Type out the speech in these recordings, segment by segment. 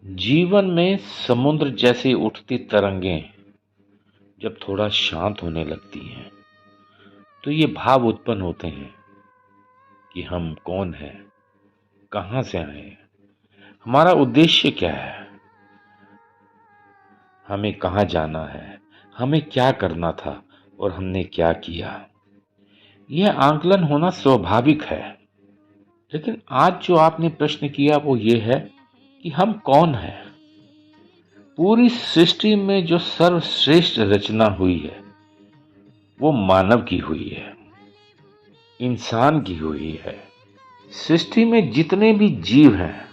जीवन में समुद्र जैसी उठती तरंगें जब थोड़ा शांत होने लगती हैं तो ये भाव उत्पन्न होते हैं कि हम कौन हैं, कहाँ से आए हैं, हमारा उद्देश्य क्या है, हमें कहाँ जाना है, हमें क्या करना था और हमने क्या किया। यह आंकलन होना स्वाभाविक है। लेकिन आज जो आपने प्रश्न किया वो ये है कि हम कौन हैं। पूरी सृष्टि में जो सर्वश्रेष्ठ रचना हुई है वो मानव की हुई है, इंसान की हुई है। सृष्टि में जितने भी जीव हैं,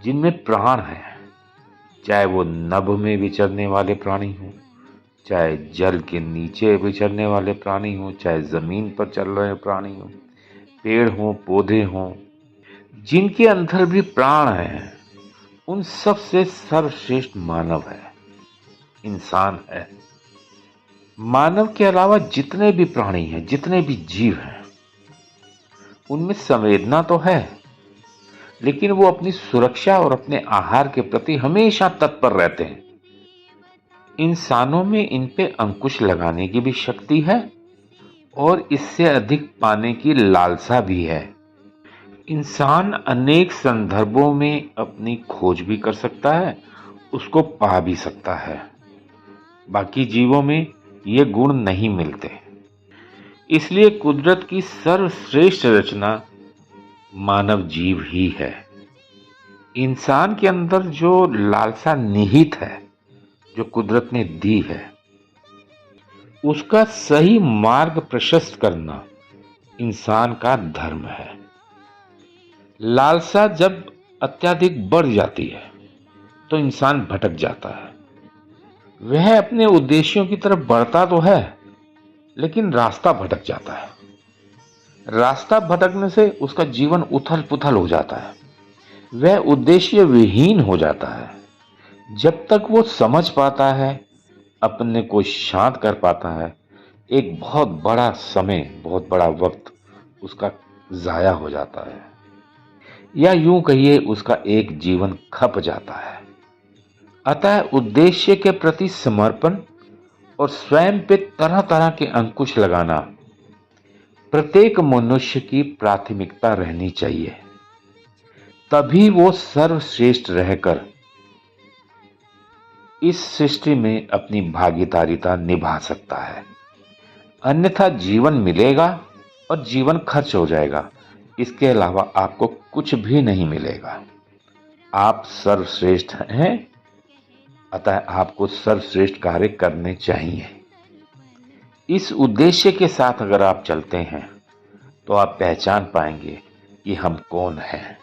जिनमें प्राण है, चाहे वो नभ में विचरने वाले प्राणी हों, चाहे जल के नीचे विचरने वाले प्राणी हों, चाहे जमीन पर चल रहे प्राणी हों, पेड़ हों, पौधे हों, जिनके अंदर भी प्राण है, उन सब से सर्वश्रेष्ठ मानव है, इंसान है। मानव के अलावा जितने भी प्राणी हैं, जितने भी जीव हैं, उनमें संवेदना तो है, लेकिन वो अपनी सुरक्षा और अपने आहार के प्रति हमेशा तत्पर रहते हैं। इंसानों में इन पे अंकुश लगाने की भी शक्ति है और इससे अधिक पाने की लालसा भी है। इंसान अनेक संदर्भों में अपनी खोज भी कर सकता है, उसको पा भी सकता है। बाकी जीवों में ये गुण नहीं मिलते। इसलिए कुदरत की सर्वश्रेष्ठ रचना मानव जीव ही है। इंसान के अंदर जो लालसा निहित है, जो कुदरत ने दी है, उसका सही मार्ग प्रशस्त करना इंसान का धर्म है। लालसा जब अत्यधिक बढ़ जाती है तो इंसान भटक जाता है। वह अपने उद्देश्यों की तरफ बढ़ता तो है, लेकिन रास्ता भटक जाता है। रास्ता भटकने से उसका जीवन उथल पुथल हो जाता है, वह उद्देश्य विहीन हो जाता है। जब तक वो समझ पाता है, अपने को शांत कर पाता है, एक बहुत बड़ा समय, बहुत बड़ा वक्त उसका जाया हो जाता है, या यूं कहिए उसका एक जीवन खप जाता है। अतः उद्देश्य के प्रति समर्पण और स्वयं पे तरह तरह के अंकुश लगाना प्रत्येक मनुष्य की प्राथमिकता रहनी चाहिए। तभी वो सर्वश्रेष्ठ रहकर इस सृष्टि में अपनी भागीदारिता निभा सकता है। अन्यथा जीवन मिलेगा और जीवन खर्च हो जाएगा, इसके अलावा आपको कुछ भी नहीं मिलेगा। आप सर्वश्रेष्ठ हैं, अतः आपको सर्वश्रेष्ठ कार्य करने चाहिए। इस उद्देश्य के साथ अगर आप चलते हैं तो आप पहचान पाएंगे कि हम कौन हैं।